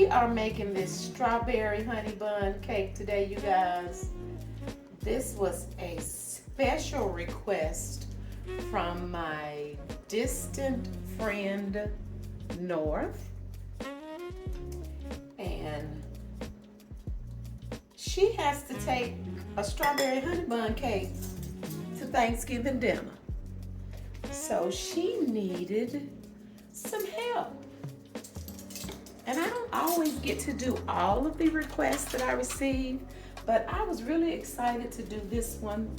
are making this strawberry honey bun cake today, you guys. This was a special request from my distant friend North, and she has to take a strawberry honey bun cake to Thanksgiving dinner. So she needed some help. And I don't always get to do all of the requests that I receive, but I was really excited to do this one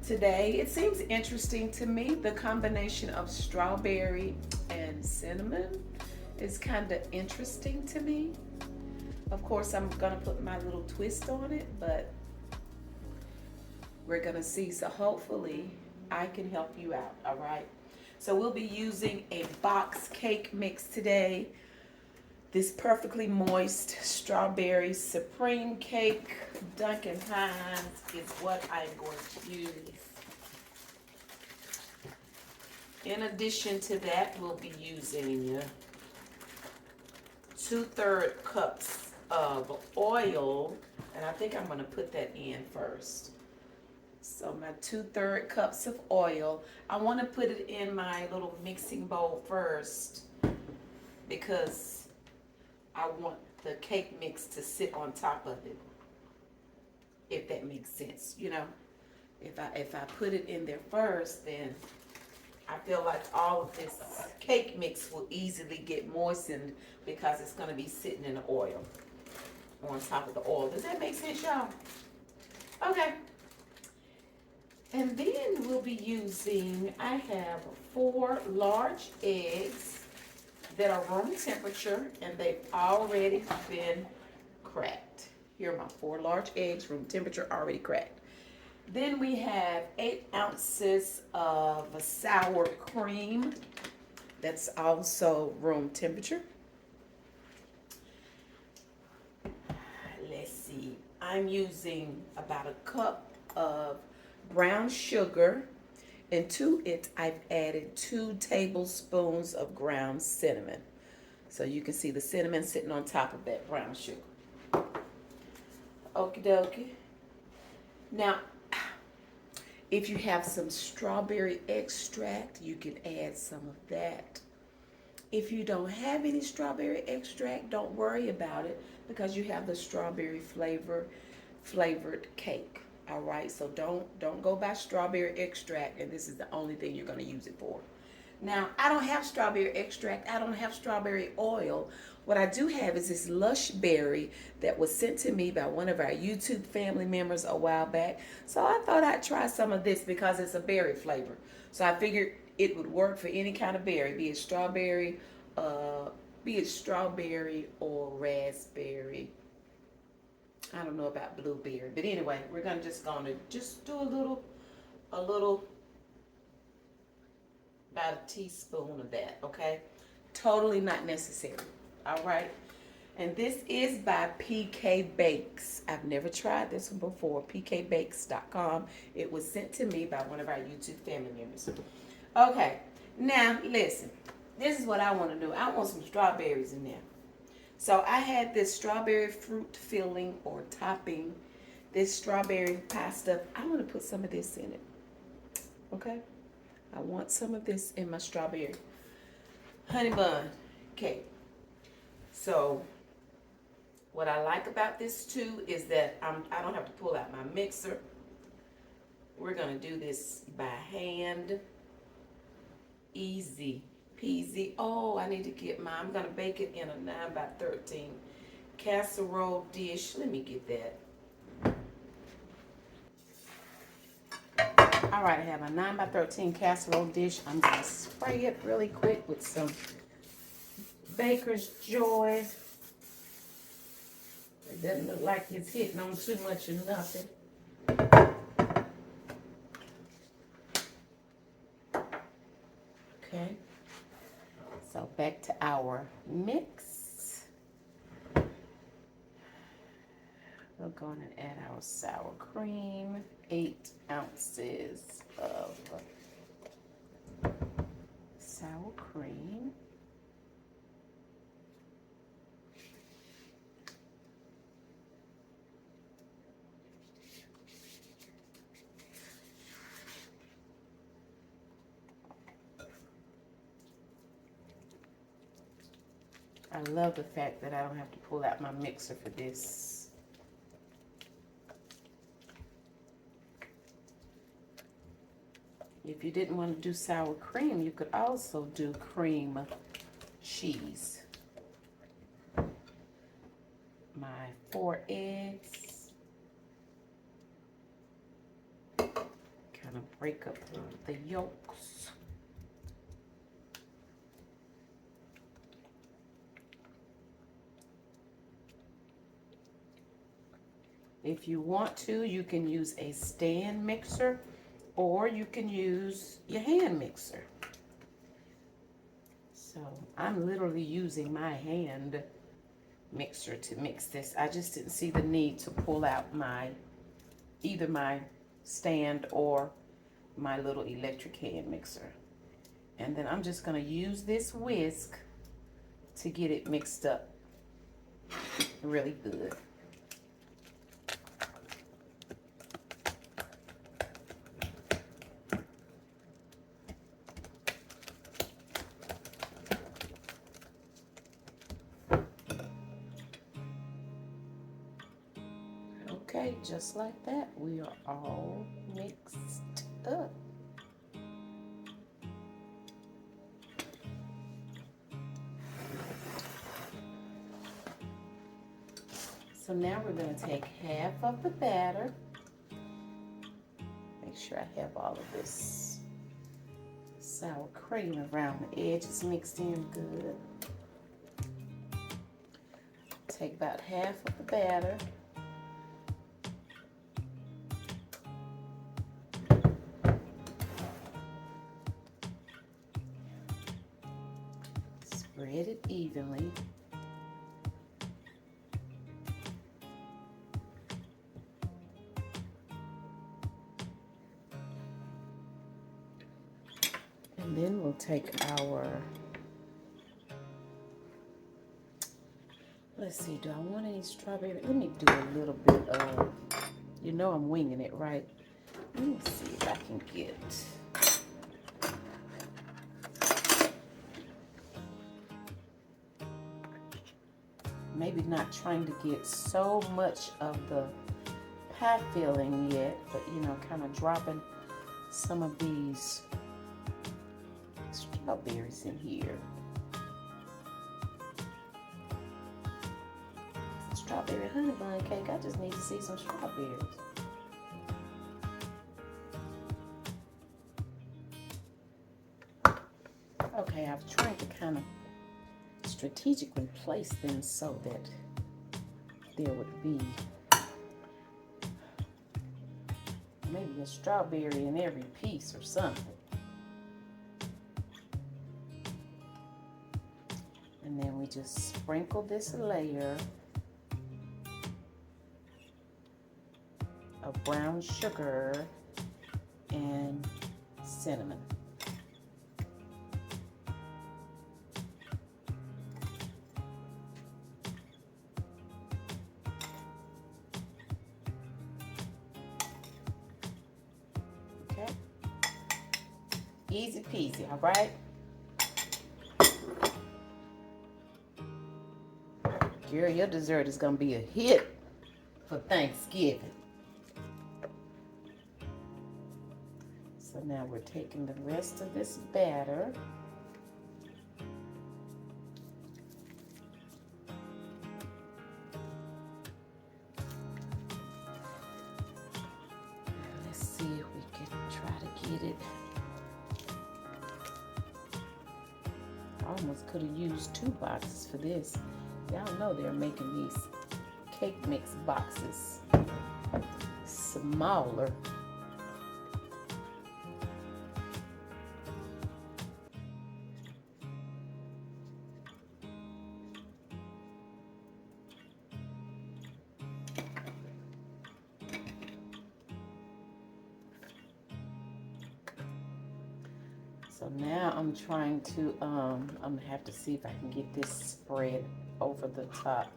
today. It seems interesting to me. The combination of strawberry and cinnamon is kind of interesting to me. Of course, I'm gonna put my little twist on it, but we're gonna see. So hopefully I can help you out, all right? So we'll be using a box cake mix today. This perfectly moist strawberry supreme cake, Duncan Hines, is what I'm going to use. In addition to that, we'll be using 2/3 cups of oil, and I think I'm going to put that in first. So my 2/3 cups of oil. I want to put it in my little mixing bowl first because I want the cake mix to sit on top of it, if that makes sense. You know, if I put it in there first, then I feel like all of this cake mix will easily get moistened because it's going to be sitting in the oil, on top of the oil. Does that make sense, y'all? Okay. And then we'll be using, I have 4 large eggs that are room temperature, and they've already been cracked. Here are my 4 large eggs, room temperature, already cracked. Then we have 8 ounces of sour cream. That's also room temperature. Let's see. I'm using about a cup of brown sugar. And to it, I've added 2 tablespoons of ground cinnamon. So you can see the cinnamon sitting on top of that brown sugar. Okie dokie. Now, if you have some strawberry extract, you can add some of that. If you don't have any strawberry extract, don't worry about it because you have the strawberry flavored cake. All right, so don't go buy strawberry extract, and this is the only thing you're going to use it for. Now, I don't have strawberry extract. I don't have strawberry oil. What I do have is this Lush berry that was sent to me by one of our YouTube family members a while back. So I thought I'd try some of this because it's a berry flavor. So I figured it would work for any kind of berry, be it strawberry or raspberry. I don't know about blueberry, but anyway, we're gonna just do a little, about a teaspoon of that, okay? Totally not necessary, all right? And this is by PK Bakes. I've never tried this one before, pkbakes.com. It was sent to me by one of our YouTube family members. Okay, now listen, this is what I wanna do. I want some strawberries in there. So I had this strawberry fruit filling or topping, this strawberry pie stuff. I want to put some of this in it, okay? I want some of this in my strawberry honey bun cake. So what I like about this too is that I don't have to pull out my mixer. We're going to do this by hand, easy peasy. Oh, I need to get mine. I'm going to bake it in a 9x13 casserole dish. Let me get that. All right, I have a 9x13 casserole dish. I'm going to spray it really quick with some Baker's Joy. It doesn't look like it's hitting on too much of nothing. Okay. So back to our mix. We're going to add our sour cream, 8 ounces of sour cream. I love the fact that I don't have to pull out my mixer for this. If you didn't want to do sour cream, you could also do cream cheese. My 4 eggs. Kind of break up the yolks. If you want to, you can use a stand mixer or you can use your hand mixer. So I'm literally using my hand mixer to mix this. I just didn't see the need to pull out either my stand or my little electric hand mixer. And then I'm just going to use this whisk to get it mixed up really good. Okay, just like that, we are all mixed up. So now we're going to take half of the batter. Make sure I have all of this sour cream around the edges mixed in good. Take about half of the batter. Spread it evenly. And then we'll take our, let's see, do I want any strawberry? Let me do a little bit of, you know I'm winging it, right? Let me see if I can get, maybe not trying to get so much of the pie filling yet, but you know, kind of dropping some of these strawberries in here. Strawberry honey bun cake. I just need to see some strawberries. Okay, I've tried to kind of strategically place them so that there would be maybe a strawberry in every piece or something. And then we just sprinkle this layer of brown sugar and cinnamon. Okay, easy peasy, all right? Girl, your dessert is gonna be a hit for Thanksgiving. So now we're taking the rest of this batter. Let's see if we can try to get it. I almost could have used 2 boxes for this. Y'all know they're making these cake mix boxes smaller. So now I'm trying to, I'm gonna have to see if I can get this spread over the top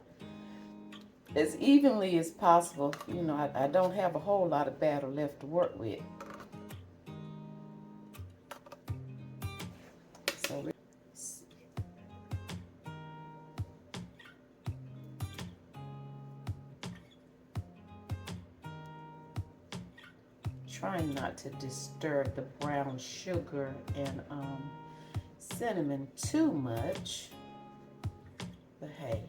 as evenly as possible. You know, I don't have a whole lot of batter left to work with. So trying not to disturb the brown sugar and cinnamon too much. But hey.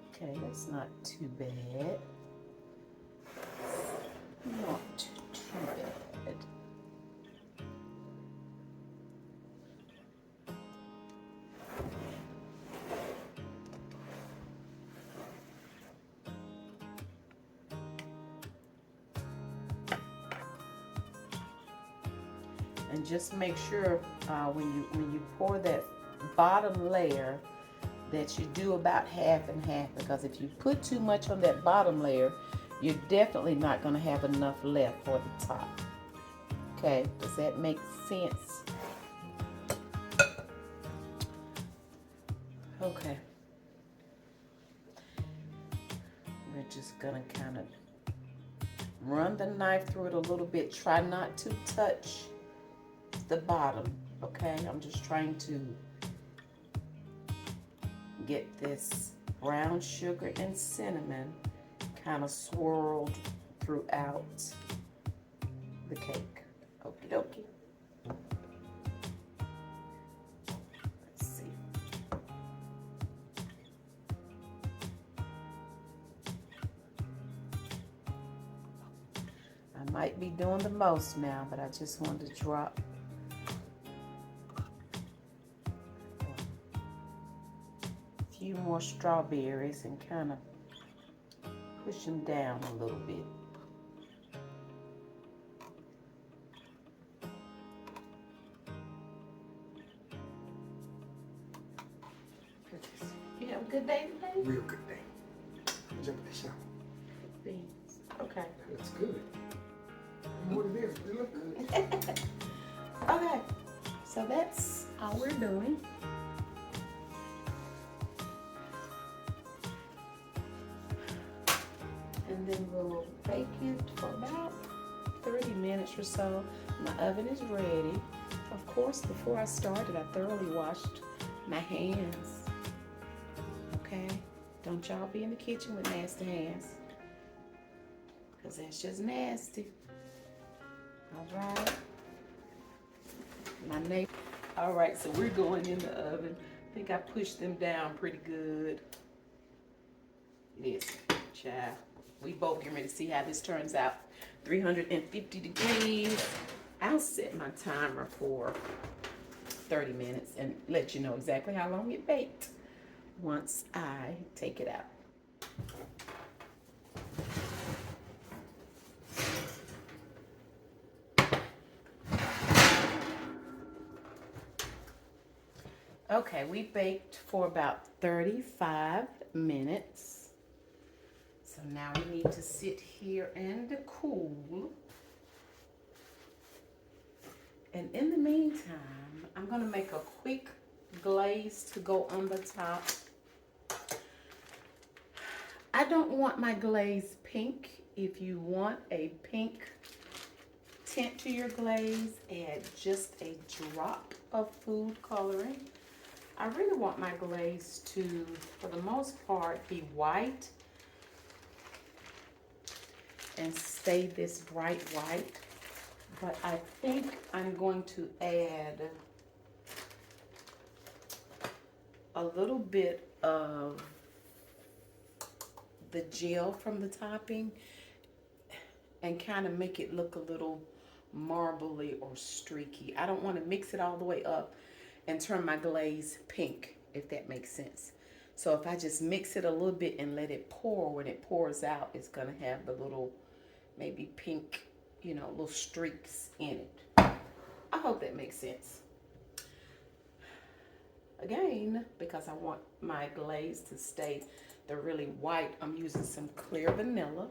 Okay, that's not too bad. Not too bad. And just make sure when you pour that bottom layer that you do about half and half, because if you put too much on that bottom layer, you're definitely not going to have enough left for the top. Okay, does that make sense? Okay. We're just going to kind of run the knife through it a little bit. Try not to touch the bottom, okay? I'm just trying to get this brown sugar and cinnamon kind of swirled throughout the cake. Okie dokie. Let's see. I might be doing the most now, but I just wanted to drop few more strawberries and kind of push them down a little bit. You have a good day today? Real good day. I'm jumping the shower. Beans. Okay. That looks good. What it is, it look good. Okay. So that's all we're doing. And then we'll bake it for about 30 minutes or so. My oven is ready. Of course, before I started, I thoroughly washed my hands. Okay? Don't y'all be in the kitchen with nasty hands, because that's just nasty. All right. My neighbor. All right, so we're going in the oven. I think I pushed them down pretty good. Listen, child. We both getting ready to see how this turns out. 350 degrees. I'll set my timer for 30 minutes and let you know exactly how long it baked once I take it out. Okay, we baked for about 35 minutes. So now we need to sit here and cool. And in the meantime, I'm gonna make a quick glaze to go on the top. I don't want my glaze pink. If you want a pink tint to your glaze, add just a drop of food coloring. I really want my glaze to, for the most part, be white and stay this bright white. But I think I'm going to add a little bit of the gel from the topping and kind of make it look a little marbly or streaky. I don't want to mix it all the way up and turn my glaze pink, if that makes sense. So if I just mix it a little bit and let it pour, when it pours out, it's gonna have the little maybe pink, you know, little streaks in it. I hope that makes sense. Again, because I want my glaze to stay the really white, I'm using some clear vanilla.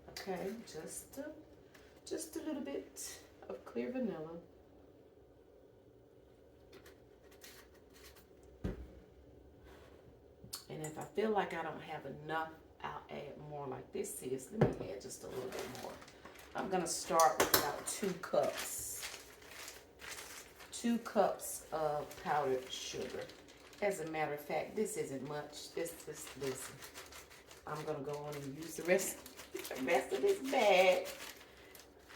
Okay, just a little bit of clear vanilla. And if I feel like I don't have enough, I'll add more like this is. Let me add just a little bit more. I'm gonna start with about 2 cups. 2 cups of powdered sugar. As a matter of fact, this isn't much. This. I'm gonna go on and use the rest of this bag.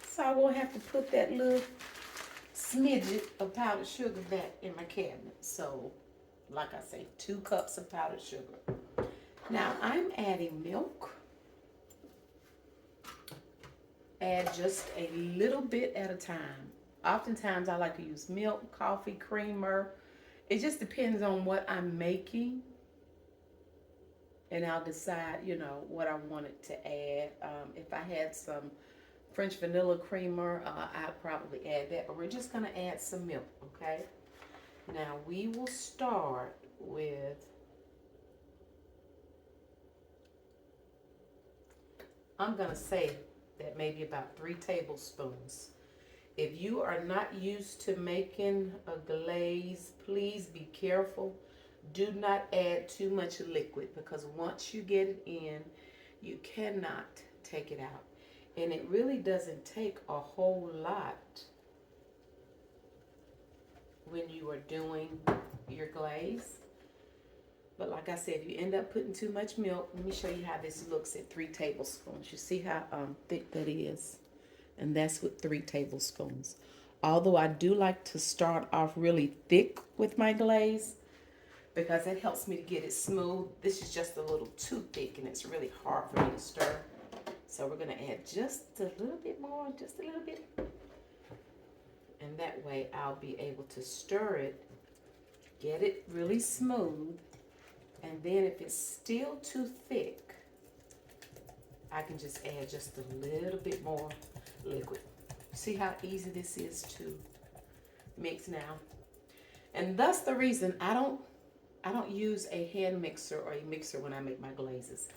So I won't have to put that little smidget of powdered sugar back in my cabinet. So, like I say, 2 cups of powdered sugar. Now I'm adding milk. Add just a little bit at a time. Oftentimes I like to use milk, coffee, creamer. It just depends on what I'm making. And I'll decide, you know, what I wanted to add. If I had some French vanilla creamer, I'd probably add that. But we're just going to add some milk, okay? Now we will start with, I'm going to say that maybe about 3 tablespoons. If you are not used to making a glaze, please be careful. Do not add too much liquid, because once you get it in, you cannot take it out. And it really doesn't take a whole lot when you are doing your glaze. But like I said, if you end up putting too much milk, let me show you how this looks at 3 tablespoons. You see how thick that is? And that's with 3 tablespoons. Although I do like to start off really thick with my glaze, because it helps me to get it smooth. This is just a little too thick, and it's really hard for me to stir. So we're going to add just a little bit more, just a little bit. And that way I'll be able to stir it, get it really smooth. And then if it's still too thick, I can just add just a little bit more liquid. See how easy this is to mix now? And that's the reason I don't use a hand mixer or a mixer when I make my glazes.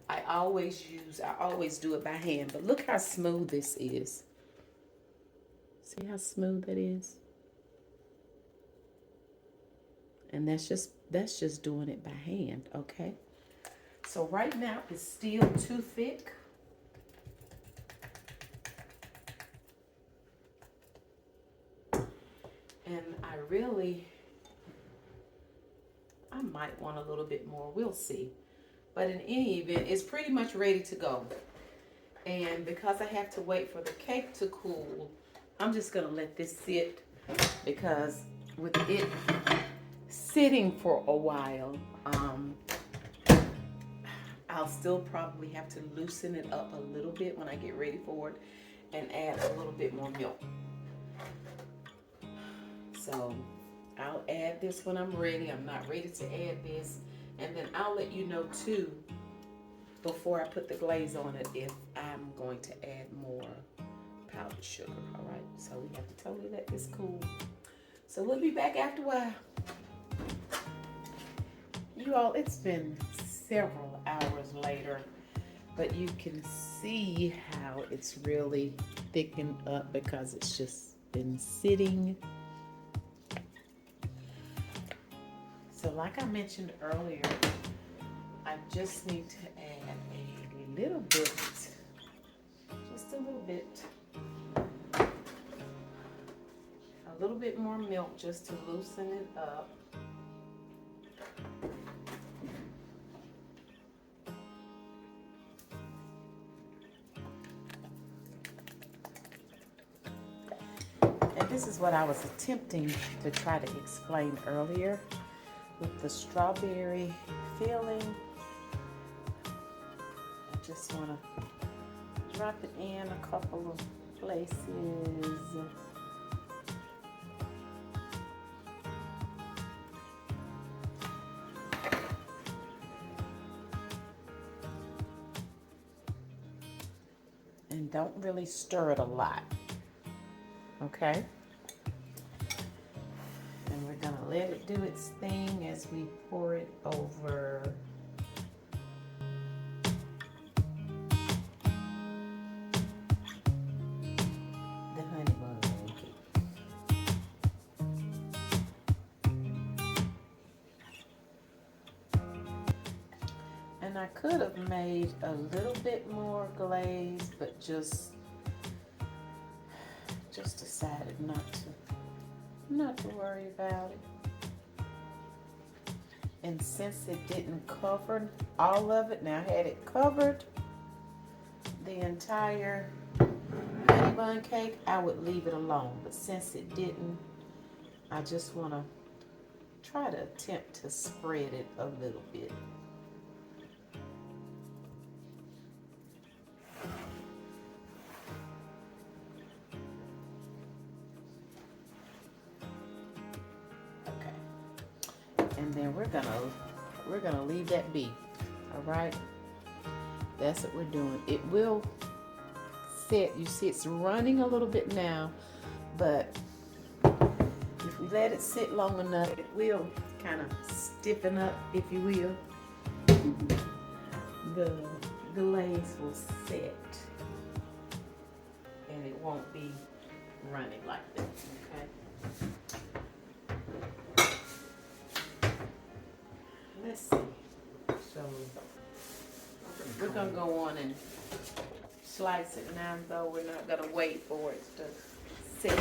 I always do it by hand. But look how smooth this is. See how smooth that is? And that's just doing it by hand, okay? So right now it's still too thick. And I might want a little bit more, we'll see. But in any event, it's pretty much ready to go. And because I have to wait for the cake to cool, I'm just gonna let this sit, because with it sitting for a while, I'll still probably have to loosen it up a little bit when I get ready for it and add a little bit more milk. So I'll add this when I'm ready. I'm not ready to add this. And then I'll let you know too, before I put the glaze on it, if I'm going to add more powdered sugar. All right, so we have to totally let this cool. So we'll be back after a while. You all, it's been several hours later, but you can see how it's really thickened up because it's just been sitting. So like I mentioned earlier, I just need to add a little bit, just a little bit more milk just to loosen it up. And this is what I was attempting to try to explain earlier with the strawberry filling. I just want to drop it in a couple of places. And don't really stir it a lot, okay? And we're gonna let it do its thing as we pour it over the honey bun cake. And I could have made a little bit more glaze, but just decided not to worry about it. And since it didn't cover all of it, now had it covered the entire honey bun cake, I would leave it alone. But since it didn't, I just want to try to attempt to spread it a little bit. And then we're gonna leave that be. All right, that's what we're doing. It will set. You see, it's running a little bit now, but if we let it sit long enough, it will kind of stiffen up, if you will. The glaze will set, and it won't be running like this. Okay. Let's see. So we're gonna go on and slice it now, though we're not gonna wait for it to set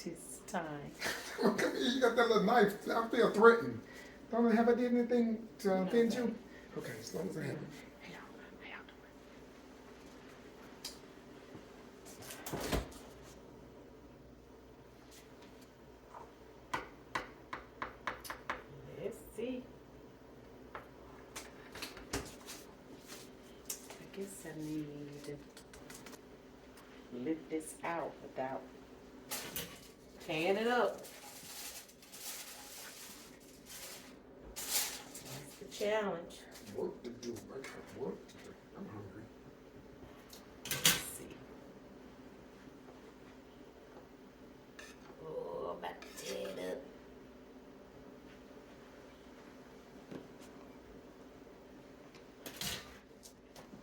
its time. Okay, you got that little knife. I feel threatened. Have I did anything to offend you? Okay, as long as I haven't. Let's see. I guess I need to lift this out without tearing it up. That's the challenge. Work to do. I got work to do. I'm hungry. Let's see. Oh, I'm about to tear it up.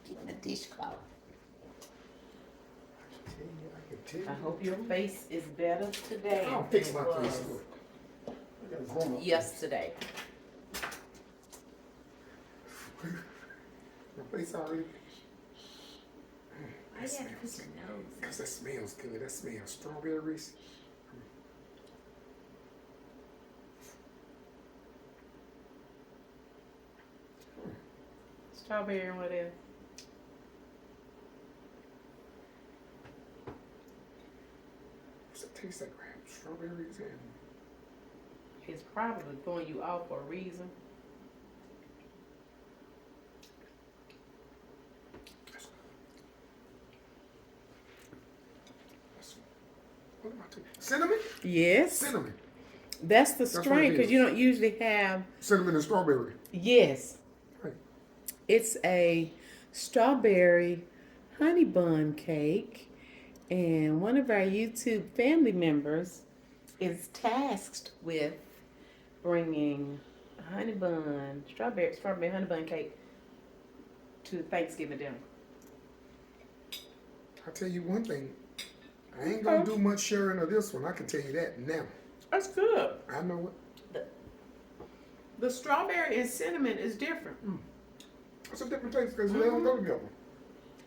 Getting a dishcloth. I hope your face is better today. I'll fix my face. Look. I got a grown up Yesterday. My face already. I gotta put your nose. Because that smells good. That smells strawberries. Strawberry and whatever. What's it taste like? Strawberries and. It's probably throwing you off for a reason. What am I doing? Cinnamon? Yes. Cinnamon. That's the what strain, it because is. you don't usually have. Cinnamon and strawberry. Yes. Right. It's a strawberry honey bun cake. And one of our YouTube family members is tasked with bringing honey bun, strawberry honey bun cake to Thanksgiving dinner. I'll tell you one thing. I ain't gonna do much sharing of this one. I can tell you that now. That's good. I know it. The strawberry and cinnamon is different. It's a different taste because they don't go together.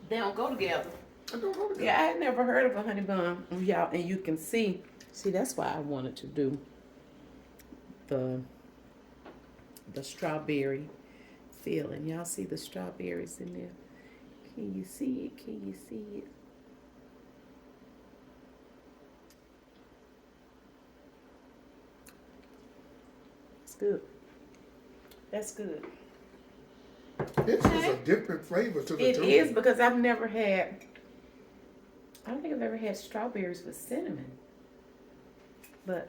They don't go together. They don't go together. Yeah, I had never heard of a honey bun, y'all, and you can see. See, that's why I wanted to do the strawberry filling. Y'all see the strawberries in there? Can you see it? Can you see it? It's good. That's good. This is a different flavor to the It two. is, because I've never had. I don't think I've ever had strawberries with cinnamon. But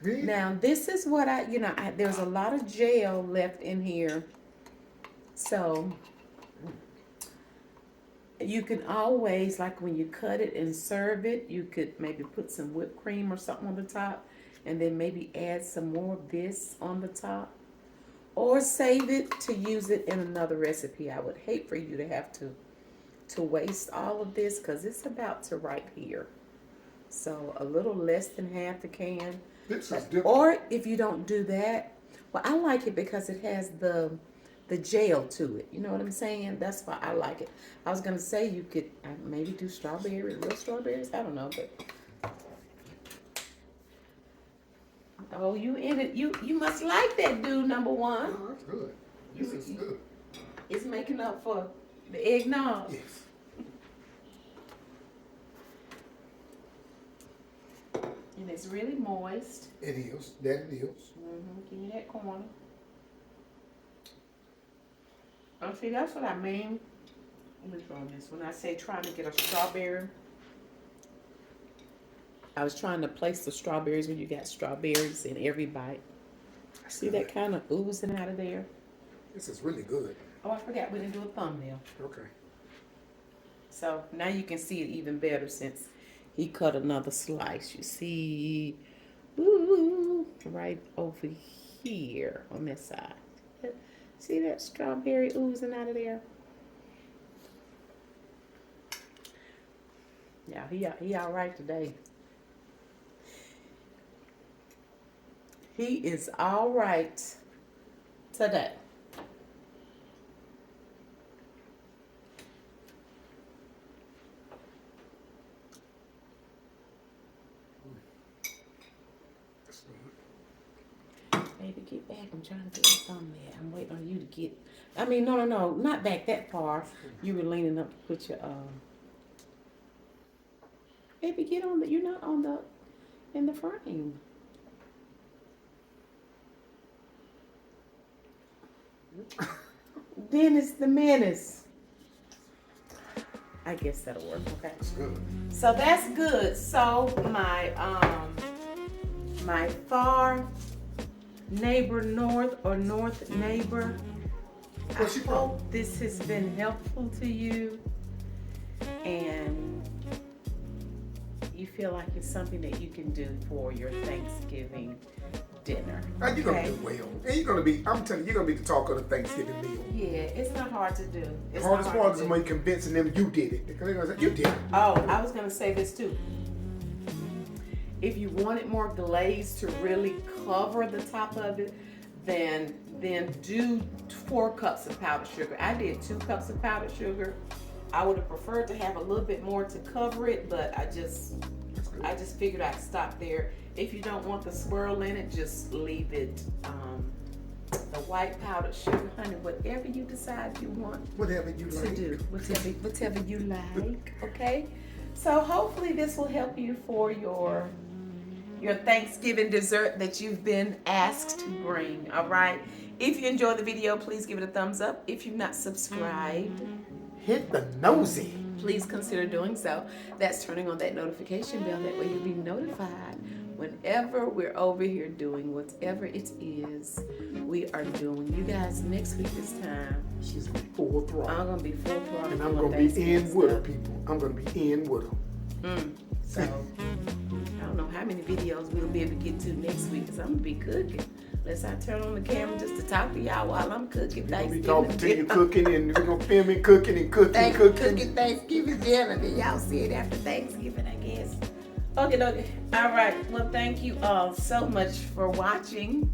Me? now this is what there's a lot of gel left in here. So you can always, like when you cut it and serve it, you could maybe put some whipped cream or something on the top, and then maybe add some more of this on the top. Or save it to use it in another recipe. I would hate for you to have to waste all of this, because it's about to ripe here. So a little less than half the can. This is different. Or if you don't do that, well, I like it because it has the gel to it. You know what I'm saying? That's why I like it. I was gonna say you could maybe do real strawberries. I don't know, but Oh, you in it? You must like that, dude. Number one. Oh, that's good. This is good. It's making up for the eggnog. Yes. And it's really moist. It is. That it is. Give me that corner. Oh, see, that's what I mean. Let me throw this. When I say trying to get a strawberry, I was trying to place the strawberries when you got strawberries in every bite. See that kind of oozing out of there? This is really good. Oh, I forgot we didn't do a thumbnail. Okay. So now you can see it even better since he cut another slice. You see, ooh, right over here on this side. See that strawberry oozing out of there? Yeah, he all right today. He is all right today. Baby, get back. I'm trying to get the thumb there. I'm waiting on you to get. I mean, no, not back that far. You were leaning up to put your. Baby, get on the. You're not on the. In the frame. Dennis the Menace. I guess that'll work. Okay. That's good. So that's good. So my far neighbor north or north neighbor, I hope this has been helpful to you and you feel like it's something that you can do for your Thanksgiving dinner. And you're gonna do well. And you're gonna be, I'm telling you, you're gonna be the talk of the Thanksgiving meal. Yeah, it's not hard to do. The hardest part is when convincing them you did it. Because they're gonna say, you did it. Oh, I was gonna say this too. If you wanted more glaze to really cover the top of it, then do 4 cups of powdered sugar. I did 2 cups of powdered sugar. I would have preferred to have a little bit more to cover it, but I just figured I'd stop there. If you don't want the swirl in it, just leave it the white powdered sugar, honey, whatever you decide you want Whatever you to like. do, whatever you like, okay? So hopefully this will help you for your Thanksgiving dessert that you've been asked to bring, all right? If you enjoyed the video, please give it a thumbs up. If you've not subscribed, hit the nosy. please consider doing so. That's turning on that notification bell. That way you'll be notified whenever we're over here doing whatever it is we are doing. You guys, next week this time, She's gonna be full throttle. I'm gonna be full throttle. And I'm gonna be in with her, people. I'm gonna be in with her. So I don't know how many videos we'll be able to get to next week because I'm gonna be cooking. Unless I turn on the camera just to talk to y'all while I'm cooking. We're gonna be talking to you cooking, and we're gonna film me cooking and cooking. Cooking Thanksgiving dinner. Then y'all see it after Thanksgiving, I guess. Okay. All right. Well, thank you all so much for watching.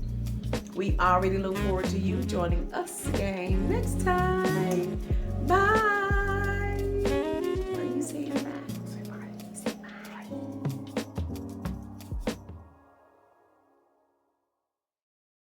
We already look forward to you joining us again next time.